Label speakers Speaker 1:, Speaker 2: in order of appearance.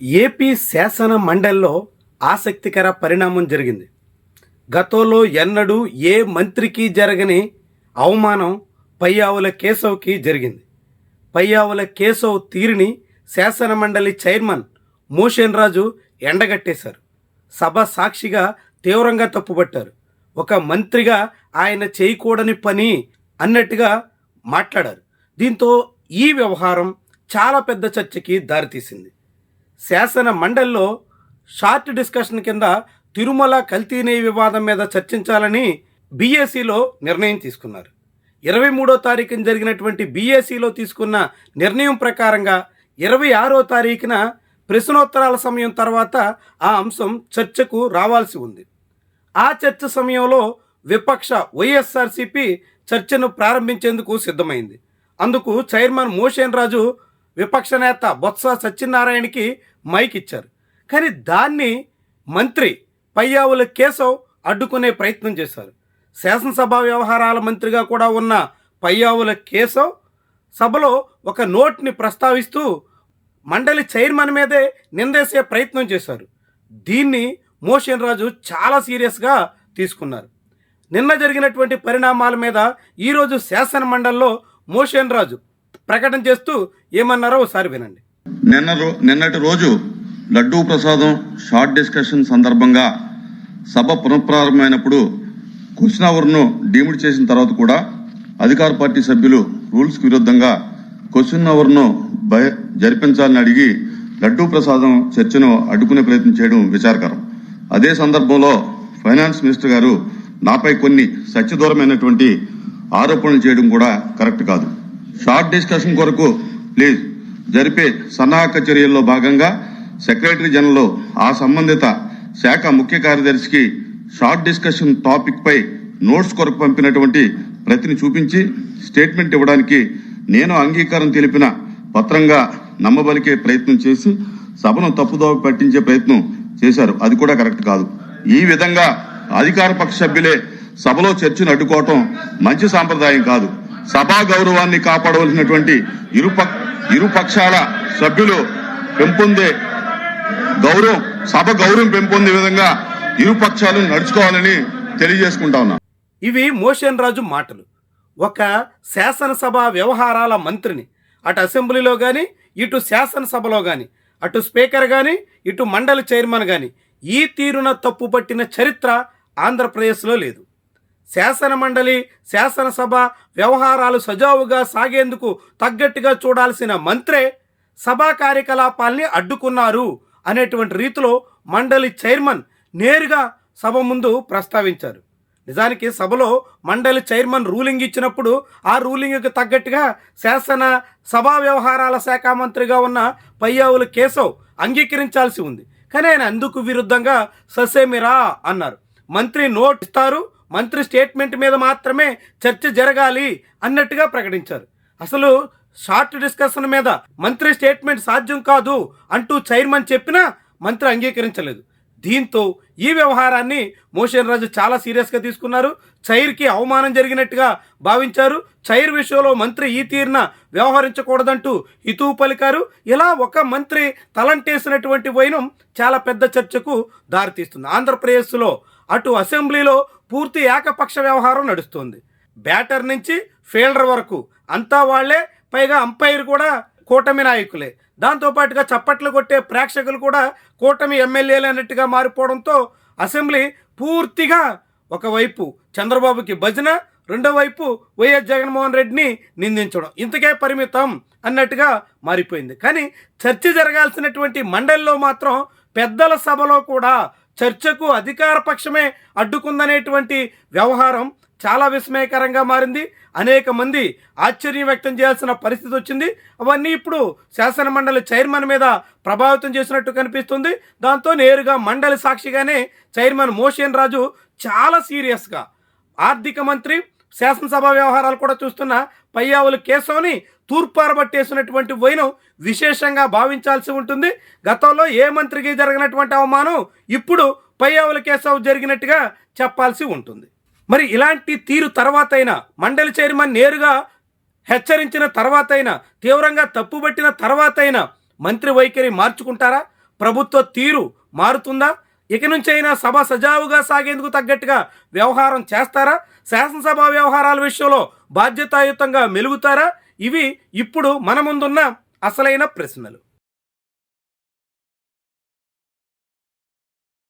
Speaker 1: AP శాసన మండలిలో ఆసక్తికర పరిణామం జరిగింది. గతంలో ఎన్నడూ ఏ మంత్రికి జరగని అవమానం పయ్యావుల కేశవ్కి జరిగింది. పయ్యావుల కేశవ్ తీరుని శాసన మండలి చైర్మన్ మోషన్ రాజు ఎండగట్టేశారు. సభ సాక్షిగా తీవ్రంగా తప్పుపట్టారు. ఒక మంత్రిగా ఆయన చేయకూడని పని అన్నట్టుగా మాట్లాడారు. దీంతో ఈ వ్యవహారం చాలా పెద్ద చర్చకి దారితీసింది. శాసన మండలిలో షార్ట్ డిస్కషన్ కింద తిరుమల కల్తీ నెయ్యి వివాదం మీద చర్చించాలని బీఏసీలో నిర్ణయం తీసుకున్నారు. 23వ తారీఖున జరిగినటువంటి బీఏసీలో తీసుకున్న నిర్ణయం ప్రకారంగా 26వ తారీఖున ప్రశ్నోత్తరాల సమయం తర్వాత ఆ అంశం చర్చకు రావాల్సి ఉంది. ఆ చర్చ సమయంలో విపక్ష వైఎస్ఆర్సీపీ చర్చను ప్రారంభించేందుకు సిద్ధమైంది. అందుకు చైర్మన్ మోషన్ రాజు విపక్ష నేత బొత్స సత్యనారాయణకి మైక్ ఇచ్చారు. కానీ దాన్ని మంత్రి పయ్యావుల కేశవ్ అడ్డుకునే ప్రయత్నం చేశారు. శాసనసభ వ్యవహారాల మంత్రిగా కూడా ఉన్న పయ్యావుల కేశవ్ సభలో ఒక నోట్ని ప్రస్తావిస్తూ మండలి చైర్మన్ మీదే నిందేసే ప్రయత్నం చేశారు. దీన్ని మోషన్ రాజు చాలా సీరియస్గా తీసుకున్నారు. నిన్న జరిగినటువంటి పరిణామాల మీద ఈరోజు శాసన మండలిలో మోషన్ రాజు ప్రకటన చేస్తూ ఏమన్నారో ఒకసారి వినండి.
Speaker 2: నిన్నటి రోజు లడ్డూ ప్రసాదం షార్ట్ డిస్కషన్ సందర్భంగా సభ పునఃప్రారంభమైనప్పుడు క్వశ్చన్ అవర్ను డీమ్డ్ చేసిన తర్వాత కూడా అధికార పార్టీ సభ్యులు రూల్స్ కు విరుద్ధంగా క్వశ్చన్ అవర్ను జరిపించాలని అడిగి లడ్డూ ప్రసాదం చర్చను అడ్డుకునే ప్రయత్నం చేయడం విచారకరం. అదే సందర్భంలో ఫైనాన్స్ మినిస్టర్ గారు నాపై కొన్ని సత్యదూరమైనటువంటి ఆరోపణలు చేయడం కూడా కరెక్ట్ కాదు. షార్ట్ డిస్కషన్ కొరకు ప్లీజ్ జరిపే సన్నాహక చర్యల్లో భాగంగా సెక్రటరీ జనరల్ ఆ సంబంధిత శాఖ ముఖ్య కార్యదర్శికి షార్ట్ డిస్కషన్ టాపిక్ పై నోట్స్ కొరకు పంపినటువంటి ప్రతిని చూపించి స్టేట్మెంట్ ఇవ్వడానికి నేను అంగీకారం తెలిపిన పత్రంగా నమ్మబలికే ప్రయత్నం చేసి సభను తప్పుదోవ పట్టించే ప్రయత్నం చేశారు. అది కూడా కరెక్ట్ కాదు. ఈ విధంగా అధికార పక్ష సభ్యులే సభలో చర్చను అడ్డుకోవటం మంచి సాంప్రదాయం కాదు. సభా గౌరవాన్ని కాపాడవలసినటువంటి ఇరు పక్షాల సభ్యులు పెంపొందే గౌరవం, సభ గౌరవం పెంపొందే విధంగా ఇరు పక్షాలు నడుచుకోవాలని తెలియజేసుకుంటా ఉన్నా.
Speaker 1: ఇవి మోషన్ రాజు మాటలు. ఒక శాసనసభ వ్యవహారాల మంత్రిని అటు అసెంబ్లీలో కానీ ఇటు శాసనసభలో కానీ అటు స్పీకర్ కానీ ఇటు మండలి చైర్మన్ కానీ ఈ తీరున తప్పు పట్టిన చరిత్ర ఆంధ్రప్రదేశ్లో లేదు. శాసన మండలి శాసనసభ వ్యవహారాలు సజావుగా సాగేందుకు తగ్గట్టుగా చూడాల్సిన మంత్రే సభా కార్యకలాపాల్ని అడ్డుకున్నారు అనేటువంటి రీతిలో మండలి చైర్మన్ నేరుగా సభ ముందు ప్రస్తావించారు. నిజానికి సభలో మండలి చైర్మన్ రూలింగ్ ఇచ్చినప్పుడు ఆ రూలింగ్కి తగ్గట్టుగా శాసన సభా వ్యవహారాల శాఖ మంత్రిగా ఉన్న పయ్యావుల కేశవ్ అంగీకరించాల్సి ఉంది. కానీ ఆయన అందుకు విరుద్ధంగా ససేమిరా అన్నారు. మంత్రి నోట్ ఇస్తారు, మంత్రి స్టేట్మెంట్ మీద మాత్రమే చర్చ జరగాలి అన్నట్టుగా ప్రకటించారు. అసలు షార్ట్ డిస్కషన్ మీద మంత్రి స్టేట్మెంట్ సాధ్యం కాదు అంటూ చైర్మన్ చెప్పినా మంత్రి అంగీకరించలేదు. దీంతో ఈ వ్యవహారాన్ని మోషన్ రాజు చాలా సీరియస్గా తీసుకున్నారు. చైర్కి అవమానం జరిగినట్టుగా భావించారు. చైర్ విషయంలో మంత్రి ఈ తీరున వ్యవహరించకూడదంటూ హితవు పలికారు. ఇలా ఒక మంత్రి తలంటేసినటువంటి వైనం చాలా పెద్ద చర్చకు దారితీస్తుంది. ఆంధ్రప్రదేశ్లో అటు అసెంబ్లీలో పూర్తి ఏకపక్ష వ్యవహారం నడుస్తుంది. బ్యాటర్ నుంచి ఫీల్డర్ వరకు అంతా వాళ్లే, పైగా అంపైర్ కూడా కూటమి నాయకులే. దాంతోపాటుగా చప్పట్లు కొట్టే ప్రేక్షకులు కూడా కూటమి ఎమ్మెల్యేలు అన్నట్టుగా మారిపోవడంతో అసెంబ్లీ పూర్తిగా ఒకవైపు చంద్రబాబుకి భజన, రెండో వైపు వైఎస్ జగన్మోహన్ రెడ్డిని నిందించడం ఇంతకే పరిమితం అన్నట్టుగా మారిపోయింది. కానీ చర్చ జరగాల్సినటువంటి మండలిలో మాత్రం పెద్దల సభలో కూడా చర్చకు అధికార పక్షమే అడ్డుకుందనేటువంటి వ్యవహారం చాలా విస్మయకరంగా మారింది. అనేక మంది ఆశ్చర్యం వ్యక్తం చేయాల్సిన పరిస్థితి వచ్చింది. అవన్నీ ఇప్పుడు శాసన మండలి చైర్మన్ మీద ప్రభావితం చేసినట్టు కనిపిస్తుంది. దాంతో నేరుగా మండలి సాక్షిగానే చైర్మన్ మోషన్ రాజు చాలా సీరియస్గా ఆర్థిక మంత్రి, శాసనసభ వ్యవహారాలు కూడా చూస్తున్న పయ్యావుల కేశవ్ని తూర్పారబట్టేసినటువంటి వైనం విశేషంగా భావించాల్సి ఉంటుంది. గతంలో ఏ మంత్రికి జరిగినటువంటి అవమానం ఇప్పుడు పయ్యావుల కేశవ్ జరిగినట్టుగా చెప్పాల్సి ఉంటుంది. మరి ఇలాంటి తీరు తర్వాతైనా మండలి చైర్మన్ నేరుగా హెచ్చరించిన తర్వాతైనా తీవ్రంగా తప్పుబట్టిన తర్వాతైనా మంత్రి వైఖరి మార్చుకుంటారా? ప్రభుత్వ తీరు మారుతుందా? ఇక నుంచైనా సభ సజావుగా సాగేందుకు తగ్గట్టుగా వ్యవహారం చేస్తారా? శాసనసభ వ్యవహారాల విషయంలో బాధ్యతాయుతంగా మెలుగుతారా? ఇవి ఇప్పుడు మన ముందున్న అసలైన ప్రశ్నలు.